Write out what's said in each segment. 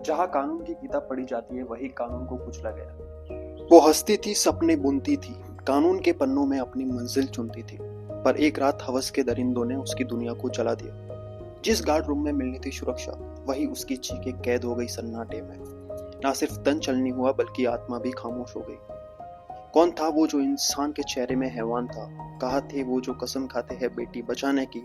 जहाँ कानून की किताब पढ़ी जाती है वही कानून को कुचला गया। वो हंसती थी, सपने बुनती थी, कानून के पन्नों में अपनी मंजिल चुनती थी। पर एक रात हवस के दरिंदों ने उसकी दुनिया को जला दिया। जिस गार्ड रूम में मिलनी थी सुरक्षा, वही उसकी चीखें कैद हो गई सन्नाटे में। ना सिर्फ तन चलनी हुआ बल्कि आत्मा भी खामोश हो गई। कौन था वो जो इंसान के चेहरे में हैवान था? कहा थे वो जो कसम खाते हैं बेटी बचाने की?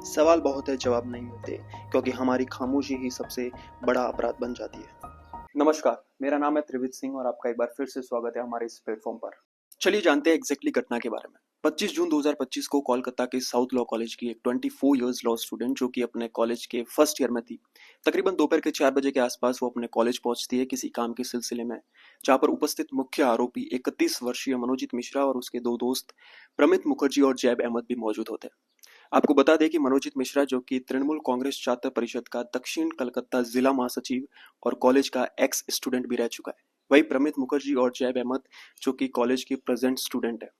सवाल बहुत है, जवाब नहीं मिलते, क्योंकि हमारी खामोशी ही सबसे बड़ा अपराध बन जाती है। नमस्कार, मेरा नाम है त्रिवित सिंह और आपका एक बार फिर से स्वागत है हमारे इस प्लेटफॉर्म पर। चलिए जानते हैं एग्जैक्टली घटना के बारे में। 25 जून 2025 को कोलकाता के साउथ लॉ कॉलेज की एक 24 इयर्स लॉ स्टूडेंट जो कि अपने कॉलेज के फर्स्ट ईयर में थी, तकरीबन दोपहर के 4 बजे के आसपास वो अपने कॉलेज पहुंचती है किसी काम के सिलसिले में, जहां पर उपस्थित मुख्य आरोपी 31 वर्षीय मनोजीत मिश्रा और उसके दो दोस्त प्रमित मुखर्जी और जैब अहमद भी मौजूद होते हैं। आपको बता दें कि मनोजीत मिश्रा जो कि तृणमूल कांग्रेस छात्र परिषद का दक्षिण कलकत्ता जिला महासचिव और कॉलेज का एक्स स्टूडेंट भी रह चुका है, वही प्रमित मुखर्जी और जैब अहमद जो कि कॉलेज के प्रेजेंट स्टूडेंट है।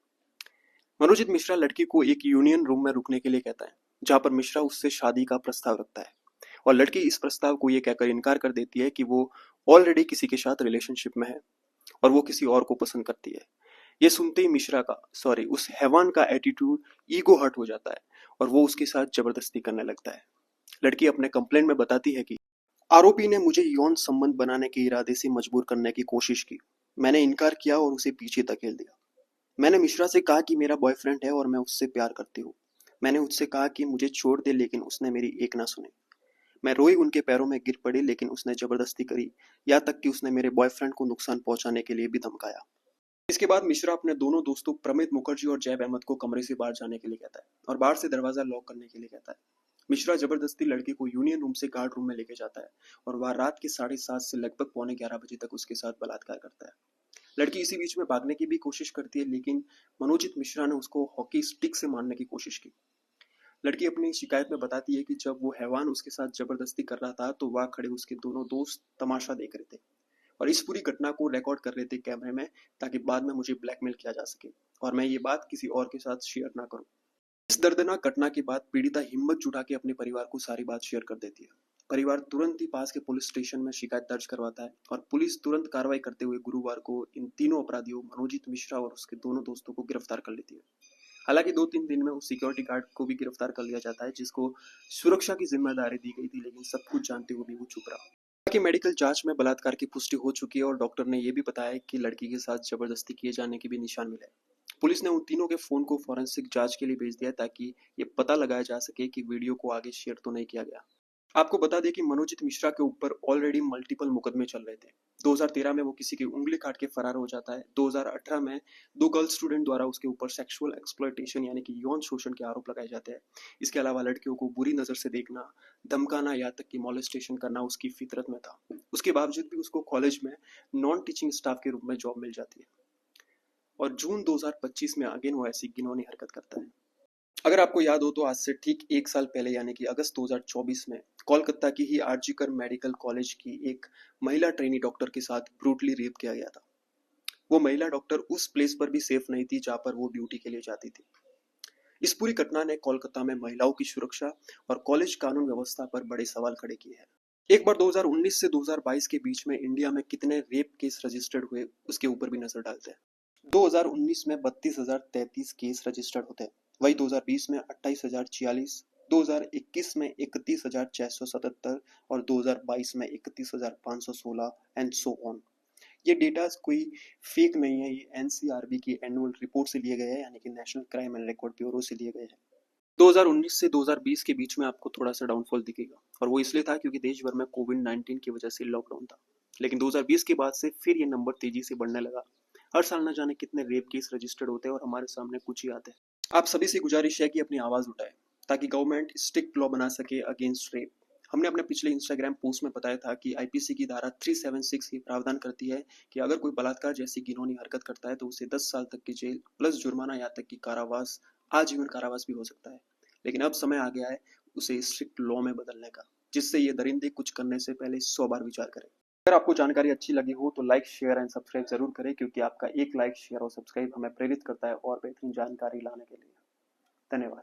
मनोजीत मिश्रा लड़की को एक यूनियन रूम में रुकने के लिए कहता है, जहां पर मिश्रा उससे शादी का प्रस्ताव रखता है और लड़की इस प्रस्ताव को ये कहकर इनकार कर देती है कि वो ऑलरेडी किसी के साथ रिलेशनशिप में है और वो किसी और को पसंद करती है। ये सुनते ही मिश्रा का उस हैवान का एटीट्यूड, ईगो हर्ट हो जाता है और वो उसके साथ जबरदस्ती करने लगता है। लड़की अपने कंप्लेंट में बताती है कि आरोपी ने मुझे यौन संबंध बनाने के इरादे से मजबूर करने की कोशिश की। मैंने इनकार किया और उसे पीछे धकेल दिया। मैंने मिश्रा से कहा कि मेरा बॉयफ्रेंड है और मैं उससे प्यार करती हूँ। मैंने उससे कहा कि मुझे छोड़ दे, लेकिन उसने मेरी एक ना सुनी। मैं रोई, उनके पैरों में गिर पड़ी, लेकिन उसने जबरदस्ती करी, यहाँ तक कि उसने मेरे बॉयफ्रेंड को नुकसान पहुंचाने के लिए भी धमकाया। इसके बाद मिश्रा अपने दोनों दोस्तों प्रमित मुखर्जी और जैब अहमद को कमरे से बाहर जाने के लिए कहता है और बाहर से दरवाजा लॉक करने के लिए कहता है। मिश्रा जबरदस्ती लड़की को यूनियन रूम से गार्ड रूम में लेके जाता है और वह रात के 7:30 से लगभग पौने 11 बजे तक उसके साथ बलात्कार करता है। लड़की इसी बीच में भागने की भी कोशिश करती है, लेकिन मनोजीत मिश्रा ने उसको हॉकी स्टिक से मारने की कोशिश की। लड़की अपनी शिकायत में बताती है कि जब वो हैवान उसके साथ जबरदस्ती कर रहा था तो वह खड़े उसके दोनों दोस्त तमाशा देख रहे थे और इस पूरी घटना को रिकॉर्ड कर रहे थे कैमरे में, ताकि बाद में मुझे ब्लैकमेल किया जा सके और मैं ये बात किसी और के साथ शेयर ना करूं। इस दर्दनाक घटना के बाद पीड़िता हिम्मत जुटा के अपने परिवार को सारी बात शेयर कर देती है। परिवार तुरंत ही पास के पुलिस स्टेशन में शिकायत दर्ज करवाता है और पुलिस तुरंत कार्रवाई करते हुए गुरुवार को इन तीनों अपराधियों मनोजीत मिश्रा और उसके दोनों दोस्तों को गिरफ्तार कर लेती है। हालांकि 2-3 दिन में उस सिक्योरिटी गार्ड को भी गिरफ्तार कर लिया जाता है, जिसको सुरक्षा की जिम्मेदारी दी गई थी, लेकिन सब कुछ जानते हुए भी वो चुप रहा। कि मेडिकल जांच में बलात्कार की पुष्टि हो चुकी है और डॉक्टर ने यह भी बताया कि लड़की के साथ जबरदस्ती किए जाने के भी निशान मिले। पुलिस ने उन तीनों के फोन को फॉरेंसिक जांच के लिए भेज दिया ताकि ये पता लगाया जा सके कि वीडियो को आगे शेयर तो नहीं किया गया। आपको बता दें कि मनोजीत मिश्रा के ऊपर ऑलरेडी मल्टीपल मुकदमे चल रहे थे। 2013 में वो किसी की उंगली काट के फरार हो जाता है। 2018 में दो गर्ल स्टूडेंट द्वारा उसके ऊपर सेक्सुअल एक्सप्लॉयटेशन यानी कि यौन शोषण के आरोप लगाए जाते हैं। इसके अलावा लड़कियों को बुरी नजर से देखना, धमकाना, यहाँ तक कि मॉलेस्टेशन करना उसकी फितरत में था। उसके बावजूद भी उसको कॉलेज में नॉन टीचिंग स्टाफ के रूप में जॉब मिल जाती है और जून 2025 में अगेन वो ऐसी घिनौनी हरकत करता है। अगर आपको याद हो तो आज से ठीक 1 साल पहले यानी कि अगस्त 2024 में कोलकाता की ही आरजीकर मेडिकल कॉलेज की एक महिला ट्रेनी डॉक्टर के साथ ब्रूटली रेप किया गया था। वो महिला डॉक्टर उस प्लेस पर भी सेफ नहीं थी जहां पर वो ड्यूटी के लिए जाती थी। इस पूरी घटना ने कोलकाता में महिलाओं की सुरक्षा और कॉलेज कानून व्यवस्था पर बड़े सवाल खड़े किए हैं। एक बार 2019 से 2022 के बीच में इंडिया में कितने रेप केस रजिस्टर्ड हुए उसके ऊपर भी नजर डालते हैं। 2019 में 32,033 केस रजिस्टर्ड होते हैं, वही 2020 में 28,046, 2021 में 31,677 और 2022 में 31,516 एंड सो ऑन। ये डेटा कोई फेक नहीं है, ये एनसीआरबी की एनुअल रिपोर्ट से लिए गए हैं, यानी कि national crime and record bureau से लिए गए हैं। 2019 से 2020 के बीच में आपको थोड़ा सा डाउनफॉल दिखेगा और वो इसलिए था क्योंकि देश भर में कोविड-19 की वजह से लॉकडाउन था। लेकिन 2020 के बाद से फिर ये नंबर तेजी से बढ़ने लगा। हर साल न जाने कितने रेप केस रजिस्टर्ड होते हैं और हमारे सामने कुछ ही आते हैं। आप सभी से गुजारिश है कि अपनी आवाज उठाएं ताकि गवर्नमेंट स्ट्रिक्ट लॉ बना सके अगेंस्ट रेप। हमने अपने पिछले इंस्टाग्राम पोस्ट में बताया था कि आईपीसी की धारा 376 ये प्रावधान करती है कि अगर कोई बलात्कार जैसी घिनौनी हरकत करता है तो उसे 10 साल तक की जेल प्लस जुर्माना या तक की कारावास, आजीवन कारावास भी हो सकता है। लेकिन अब समय आ गया है उसे स्ट्रिक्ट लॉ में बदलने का, जिससे ये दरिंदे कुछ करने से पहले 100 बार विचार करें। अगर आपको जानकारी अच्छी लगी हो तो लाइक, शेयर एंड सब्सक्राइब जरूर करें, क्योंकि आपका एक लाइक, शेयर और सब्सक्राइब हमें प्रेरित करता है और बेहतरीन जानकारी लाने के लिए। धन्यवाद।